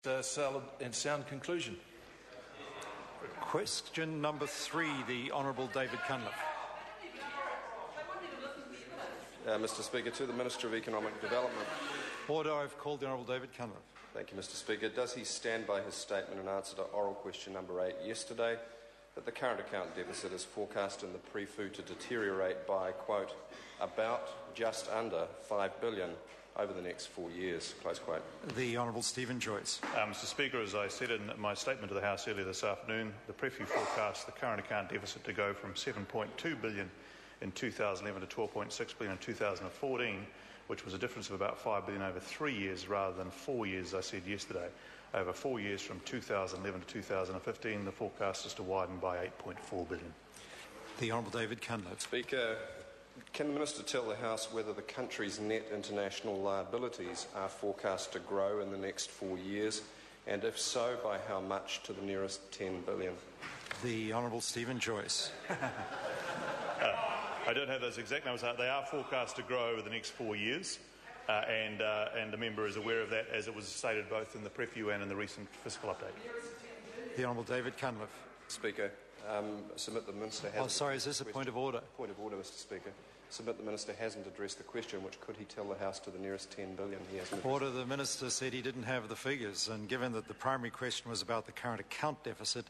Solid and sound conclusion. Question number 3, the Honourable David Cunliffe. Mr Speaker, to the Minister of Economic Development. Order. I've called the Honourable David Cunliffe. Thank you, Mr Speaker. Does he stand by his statement in answer to oral question number 8 yesterday that the current account deficit is forecast in the PREFU to deteriorate by, quote, about just under $5 billion over the next 4 years, close quote? The Honourable Stephen Joyce. Mr Speaker, as I said in my statement to the House earlier this afternoon, the PREFU forecasts the current account deficit to go from $7.2 billion in 2011 to $12.6 billion in 2014, which was a difference of about $5 billion over 3 years rather than 4 years, as I said yesterday. Over 4 years from 2011 to 2015, the forecast is to widen by $8.4 billion. The Honourable David Cunliffe. Speaker, can the Minister tell the House whether the country's net international liabilities are forecast to grow in the next 4 years, and if so, by how much to the nearest $10 billion? The Honourable Stephen Joyce. I don't have those exact numbers. They are forecast to grow over the next 4 years, and the member is aware of that, as it was stated both in the PREFU and in the recent fiscal update. The Honourable David Cunliffe. Speaker, submit the Minister hasn't... Oh, sorry, is this a point of order? Point of order, Mr Speaker. Submit the Minister hasn't addressed the question, which could he tell the House to the nearest $10 billion? He hasn't. Order. The Minister said he didn't have the figures, and given that the primary question was about the current account deficit,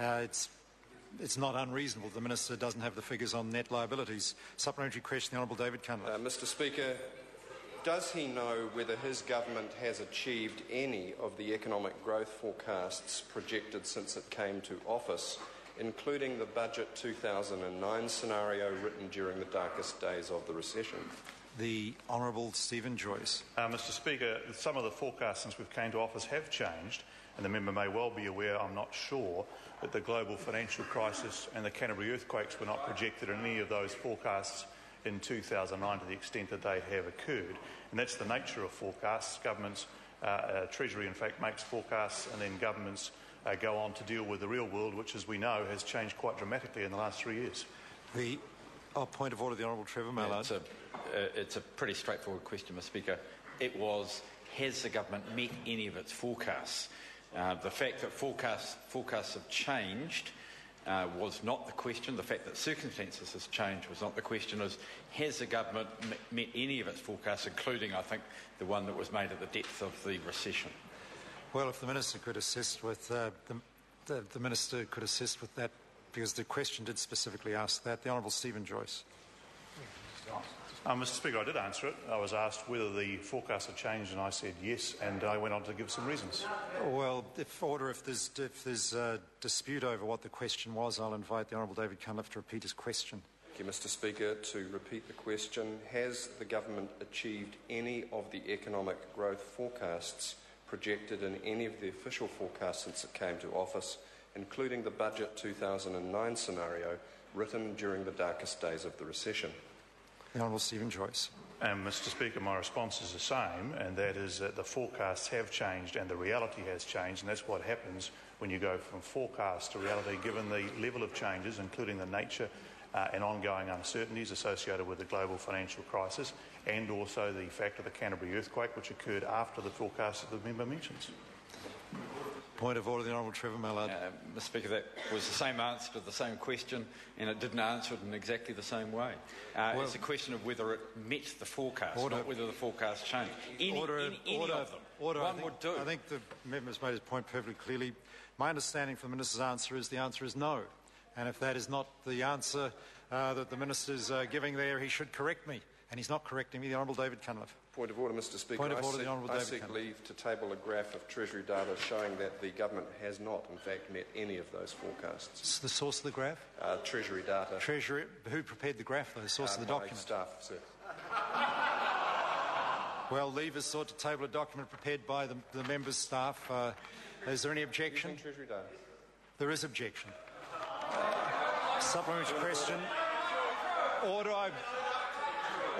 it's not unreasonable the Minister doesn't have the figures on net liabilities. Supplementary question, the Honourable David Cunliffe. Mr Speaker, does he know whether his government has achieved any of the economic growth forecasts projected since it came to office, including the Budget 2009 scenario written during the darkest days of the recession? The Honourable Stephen Joyce. Mr Speaker, some of the forecasts since we've came to office have changed, and the member may well be aware, I'm not sure, that the global financial crisis and the Canterbury earthquakes were not projected in any of those forecasts in 2009 to the extent that they have occurred. And that's the nature of forecasts. Governments, Treasury in fact, makes forecasts, and then governments go on to deal with the real world, which, as we know, has changed quite dramatically in the last 3 years. The point of order, the Honourable Trevor Mallard. It's a pretty straightforward question, Mr Speaker. It was, has the government met any of its forecasts? The fact that forecasts have changed was not the question. The fact that circumstances has changed was not the question. Has the government met any of its forecasts, including, I think, the one that was made at the depth of the recession? Well, if the Minister could assist with the Minister could assist with that, because the question did specifically ask that. The Honourable Stephen Joyce. Mr Speaker, I did answer it. I was asked whether the forecasts had changed, and I said yes, and I went on to give some reasons. Well, if there's a dispute over what the question was, I'll invite the Honourable David Cunliffe to repeat his question. Thank you, Mr Speaker. To repeat the question, has the government achieved any of the economic growth forecasts projected in any of the official forecasts since it came to office, including the Budget 2009 scenario written during the darkest days of the recession? The Honourable Stephen Joyce. Mr Speaker, my response is the same, and that is that the forecasts have changed and the reality has changed, and that's what happens when you go from forecast to reality, given the level of changes, including the nature and ongoing uncertainties associated with the global financial crisis, and also the fact of the Canterbury earthquake, which occurred after the forecast that the member mentions. Point of order, the Honourable Trevor Mallard. Mr Speaker, that was the same answer to the same question, and it didn't answer it in exactly the same way. It's a question of whether it met the forecast, not whether the forecast changed. Any of them. One would do. I think the member's made his point perfectly clearly. My understanding from the Minister's answer is the answer is no. And if that is not the answer that the Minister's giving there, he should correct me. And he's not correcting me. The Honourable David Cunliffe. Point of order, Mr Speaker. Point of order, the Honourable David Cunliffe. I seek Cunliffe. leave to table a graph of Treasury data showing that the government has not, in fact, met any of those forecasts. It's the source of the graph? Treasury data. Treasury. Who prepared the graph, though? The source of the document? Staff, sir. Well, leave is sought to table a document prepared by the member's staff. Is there any objection? Using Treasury data. There is objection. Supplementary question.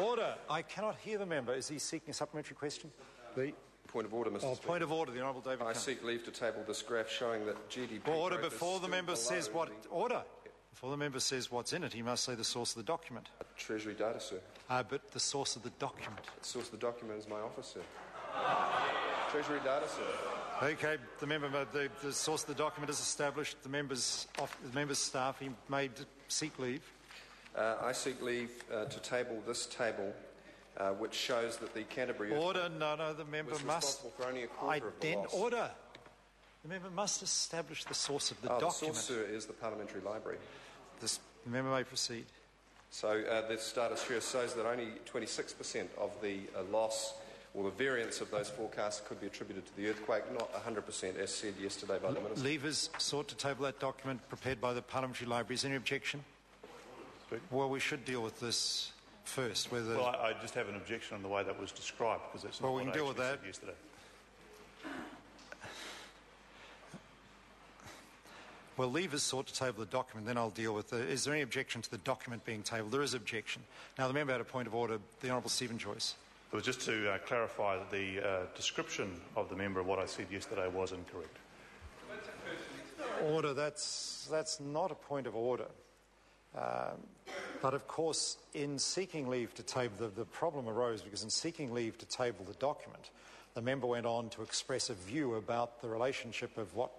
Order. I cannot hear the member. Is he seeking a supplementary question? Point of order, Mr Speaker. Point of order, the Honourable David I Cunliffe. seek leave to table this graph showing that GDP Order. growth Before is the member still says below what... Order. Before the member says what's in it, he must say the source of the document. Treasury data, sir. But the source of the document. The source of the document is my office, sir. Treasury data, sir. Okay, the member, the source of the document is established. The member's staff, he may seek leave. I seek leave to table this table, which shows that the Canterbury Order. No, the member was must. responsible for only a quarter of the loss. Order. The member must establish the source of the The document. source, sir, is the Parliamentary Library. The member may proceed. So this data here shows that only 26% of the loss or the variance of those forecasts could be attributed to the earthquake, not 100%, as said yesterday by the Minister. Leavers sought to table that document prepared by the Parliamentary Library. Is there any objection? Well, we should deal with this first. Whether Well, I just have an objection on the way that was described, because it's not Well, we what can I deal with actually that. said yesterday. Well, leavers sought to table the document, then I'll deal with is there any objection to the document being tabled? There is objection. Now, the member had a point of order. The Honourable Stephen Joyce. It was just to clarify that the description of the member of what I said yesterday was incorrect. Order. That's not a point of order. But of course, in seeking leave to table, the problem arose because in seeking leave to table the document, the member went on to express a view about the relationship of what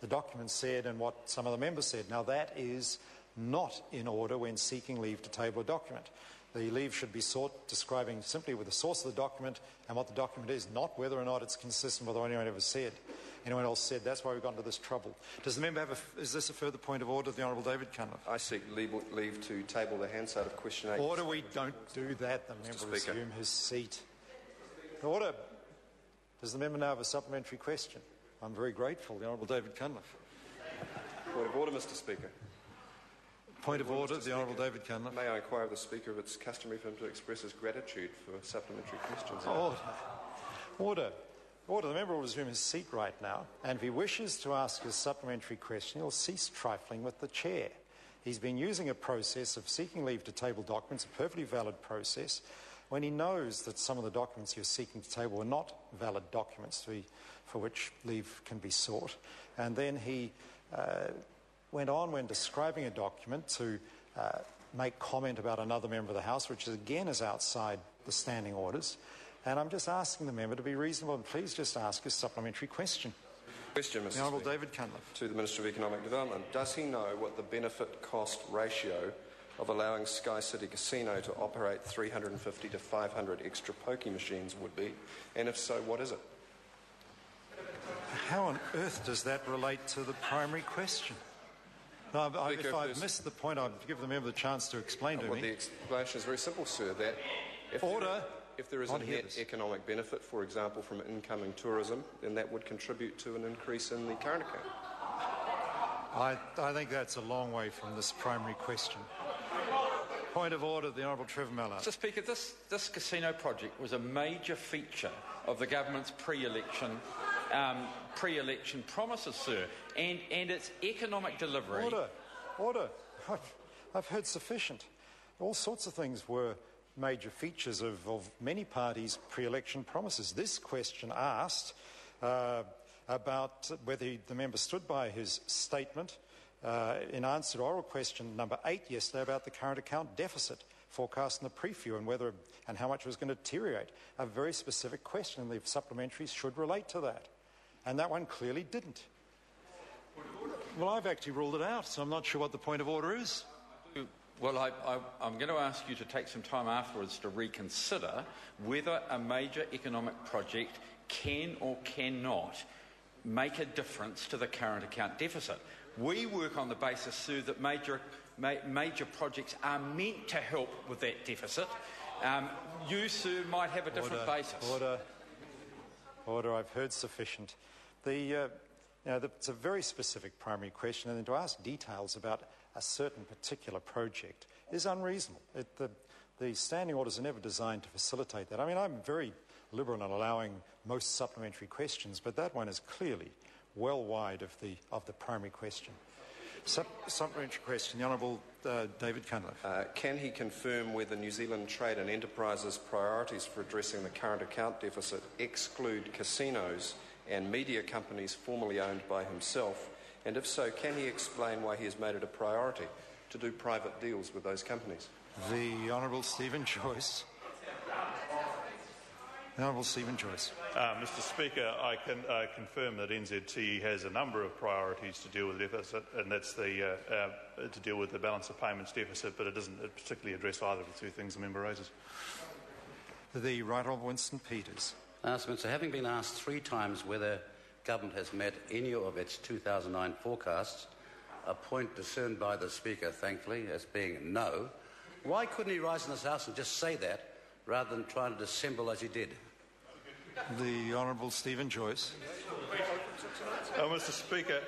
the document said and what some of the members said. Now, that is not in order when seeking leave to table a document. The leave should be sought describing simply with the source of the document and what the document is, not whether or not it's consistent with what anyone else said. That's why we've got into this trouble. Does the member have is this a further point of order? The Honourable David Cunliffe. I seek leave to table the Hansard of question 8. Order. We don't do that. The member will resume his seat. Order. Does the member now have a supplementary question? I'm very grateful. The Honourable David Cunliffe. Point of order, Mr. Speaker. Point of order, the Honourable David Cunliffe. May I inquire of the Speaker if it's customary for him to express his gratitude for supplementary questions? Order. The member will resume his seat right now, and if he wishes to ask his supplementary question, he'll cease trifling with the chair. He's been using a process of seeking leave to table documents, a perfectly valid process, when he knows that some of the documents you're seeking to table are not valid documents for which leave can be sought. And then he went on, when describing a document, to make comment about another member of the House, which again is outside the standing orders. And I'm just asking the member to be reasonable and please just ask his supplementary question. Question, Mr. The Honourable Speaker. David Cunliffe. To the Minister of Economic Development. Does he know what the benefit-cost ratio of allowing Sky City Casino to operate 350 to 500 extra pokie machines would be? And if so, what is it? How on earth does that relate to the primary question? If I've missed the point, I'll give the member the chance to explain to me. The explanation is very simple, sir, that if there is a net economic benefit, for example, from incoming tourism, then that would contribute to an increase in the current account. I think that's a long way from this primary question. Point of order, the Honourable Trevor Mallard. Mr. Speaker, this casino project was a major feature of the government's pre-election promises, sir, and its economic delivery. Order. I've heard sufficient. All sorts of things were major features of many parties' pre-election promises. This question asked about whether the member stood by his statement in answer to oral question number 8 yesterday about the current account deficit forecast in the PREFU and how much it was going to deteriorate. A very specific question, and the supplementaries should relate to that. And that one clearly didn't. Well, I've actually ruled it out, so I'm not sure what the point of order is. Well, I'm going to ask you to take some time afterwards to reconsider whether a major economic project can or cannot make a difference to the current account deficit. We work on the basis, Sue, that major projects are meant to help with that deficit. You, Sue, might have a different basis. Order. I've heard sufficient. It's a very specific primary question, and then to ask details about a certain particular project is unreasonable. The standing orders are never designed to facilitate that. I mean, I'm very liberal in allowing most supplementary questions, but that one is clearly well wide of the primary question. Supplementary question, the Honourable David Cunliffe. Can he confirm whether New Zealand Trade and Enterprises' priorities for addressing the current account deficit exclude casinos and media companies formerly owned by himself? And if so, can he explain why he has made it a priority to do private deals with those companies? The Honourable Stephen Joyce. The Honourable Stephen Joyce. Mr Speaker, I can confirm that NZTE has a number of priorities to deal with the deficit, and that's to deal with the balance of payments deficit, but it doesn't particularly address either of the two things the member raises. The Right Honourable Winston Peters. Minister, having been asked 3 times whether government has met any of its 2009 forecasts, a point discerned by the Speaker, thankfully, as being no, why couldn't he rise in this House and just say that rather than trying to dissemble as he did? The Honourable Stephen Joyce. Mr Speaker,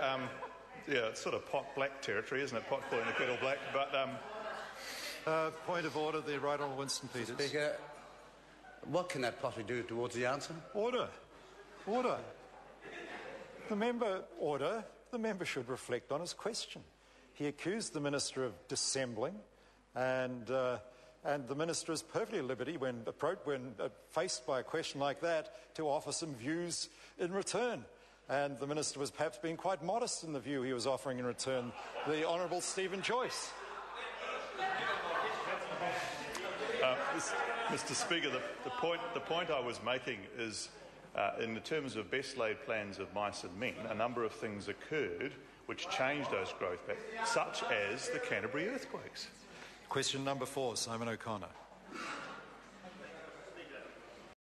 it's sort of pot black territory, isn't it? Pot calling the kettle black. But Point of order, the Right Honourable Winston Peters. Speaker, what can that potty do towards the answer? Order. Order. The member should reflect on his question. He accused the Minister of dissembling, and the Minister is perfectly at liberty, when faced by a question like that, to offer some views in return. And the Minister was perhaps being quite modest in the view he was offering in return. The Honourable Stephen Joyce. Mr Speaker, the point I was making is, in the terms of best laid plans of mice and men, a number of things occurred which changed those growth patterns, such as the Canterbury earthquakes. Question number 4, Simon O'Connor.